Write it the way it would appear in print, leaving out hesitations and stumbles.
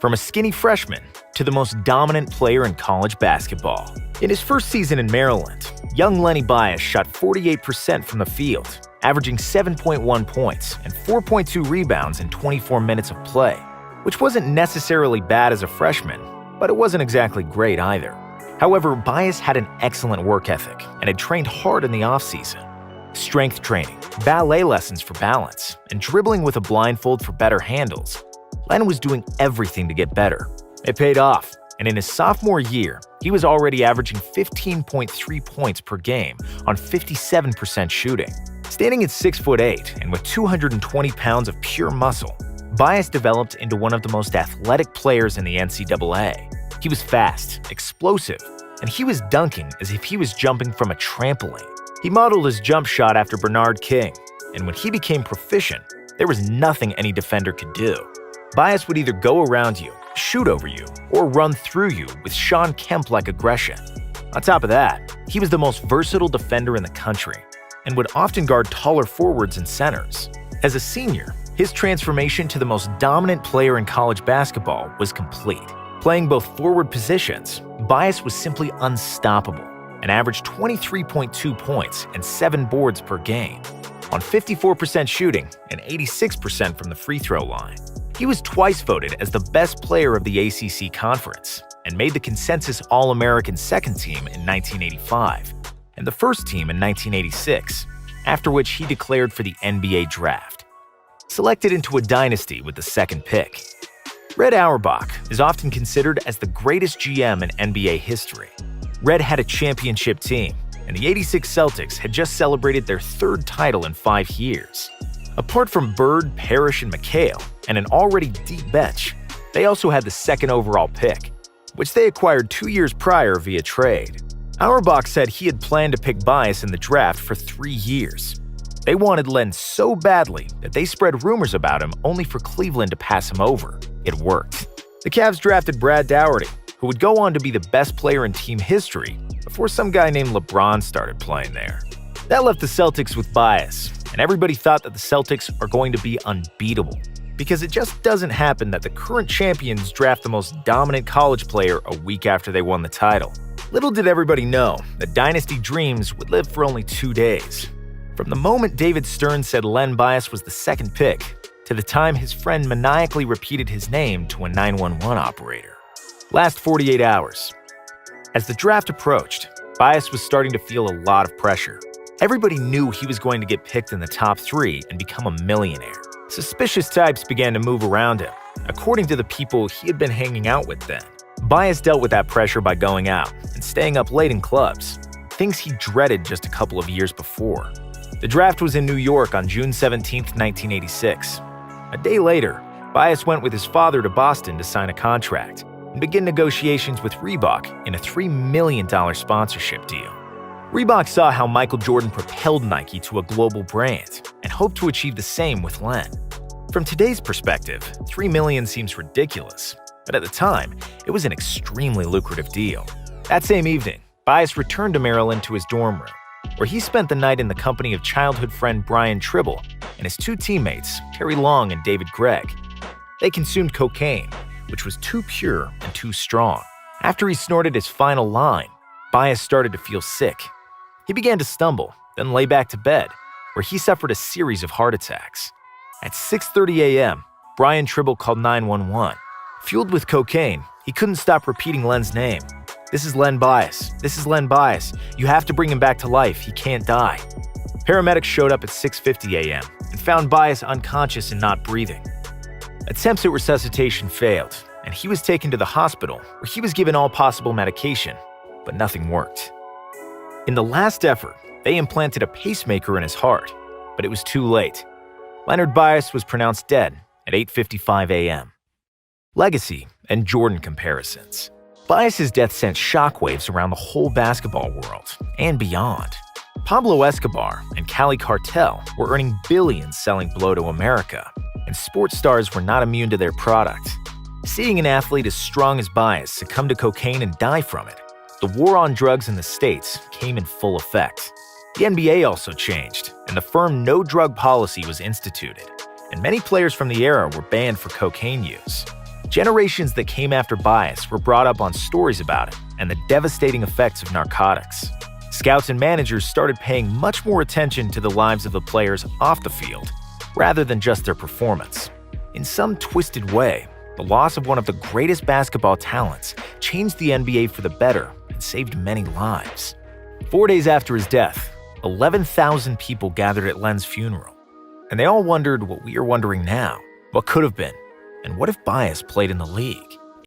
from a skinny freshman to the most dominant player in college basketball. In his first season in Maryland, young Len Bias shot 48% from the field, averaging 7.1 points and 4.2 rebounds in 24 minutes of play, which wasn't necessarily bad as a freshman, but it wasn't exactly great either. However, Bias had an excellent work ethic and had trained hard in the offseason. Strength training, ballet lessons for balance, and dribbling with a blindfold for better handles. Len was doing everything to get better. It paid off, and in his sophomore year, he was already averaging 15.3 points per game on 57% shooting. Standing at 6'8" and with 220 pounds of pure muscle, Bias developed into one of the most athletic players in the NCAA. He was fast, explosive, and he was dunking as if he was jumping from a trampoline. He modeled his jump shot after Bernard King, and when he became proficient, there was nothing any defender could do. Bias would either go around you, shoot over you, or run through you with Shawn Kemp-like aggression. On top of that, he was the most versatile defender in the country and would often guard taller forwards and centers. As a senior, his transformation to the most dominant player in college basketball was complete. Playing both forward positions, Bias was simply unstoppable and averaged 23.2 points and 7 boards per game, on 54% shooting and 86% from the free throw line. He was twice voted as the best player of the ACC Conference and made the consensus All-American second team in 1985 and the first team in 1986, after which he declared for the NBA draft. Selected into a dynasty with the second pick, Red Auerbach is often considered as the greatest GM in NBA history. Red had a championship team, and the '86 Celtics had just celebrated their third title in 5 years. Apart from Bird, Parrish, and McHale, and an already deep bench, they also had the second overall pick, which they acquired 2 years prior via trade. Auerbach said he had planned to pick Bias in the draft for 3 years. They wanted Len so badly that they spread rumors about him only for Cleveland to pass him over. It worked. The Cavs drafted Brad Daugherty, who would go on to be the best player in team history before some guy named LeBron started playing there. That left the Celtics with Bias, and everybody thought that the Celtics are going to be unbeatable, because it just doesn't happen that the current champions draft the most dominant college player a week after they won the title. Little did everybody know that dynasty dreams would live for only 2 days. From the moment David Stern said Len Bias was the second pick, to the time his friend maniacally repeated his name to a 911 operator. Last 48 hours. As the draft approached, Bias was starting to feel a lot of pressure. Everybody knew he was going to get picked in the top 3 and become a millionaire. Suspicious types began to move around him, according to the people he had been hanging out with then. Bias dealt with that pressure by going out and staying up late in clubs, things he dreaded just a couple of years before. The draft was in New York on June 17, 1986. A day later, Bias went with his father to Boston to sign a contract and begin negotiations with Reebok in a $3 million sponsorship deal. Reebok saw how Michael Jordan propelled Nike to a global brand and hoped to achieve the same with Len. From today's perspective, $3 million seems ridiculous, but at the time, it was an extremely lucrative deal. That same evening, Bias returned to Maryland to his dorm room, where he spent the night in the company of childhood friend Brian Tribble and his 2 teammates, Terry Long and David Gregg. They consumed cocaine, which was too pure and too strong. After he snorted his final line, Bias started to feel sick. He began to stumble, then lay back to bed, where he suffered a series of heart attacks. At 6:30 a.m., Brian Tribble called 911. Fueled with cocaine, he couldn't stop repeating Len's name. "This is Len Bias. This is Len Bias. You have to bring him back to life. He can't die." Paramedics showed up at 6:50 a.m. and found Bias unconscious and not breathing. Attempts at resuscitation failed, and he was taken to the hospital where he was given all possible medication, but nothing worked. In the last effort, they implanted a pacemaker in his heart, but it was too late. Leonard Bias was pronounced dead at 8:55 a.m. Legacy and Jordan comparisons. Bias's death sent shockwaves around the whole basketball world and beyond. Pablo Escobar and Cali Cartel were earning billions selling blow to America, and sports stars were not immune to their product. Seeing an athlete as strong as Bias succumb to cocaine and die from it, the war on drugs in the States came in full effect. The NBA also changed, and the firm no drug policy was instituted, and many players from the era were banned for cocaine use. Generations that came after Bias were brought up on stories about it and the devastating effects of narcotics. Scouts and managers started paying much more attention to the lives of the players off the field, rather than just their performance. In some twisted way, the loss of one of the greatest basketball talents changed the NBA for the better and saved many lives. 4 days after his death, 11,000 people gathered at Len's funeral, and they all wondered what we are wondering now: what could have been, and what if Bias played in the league?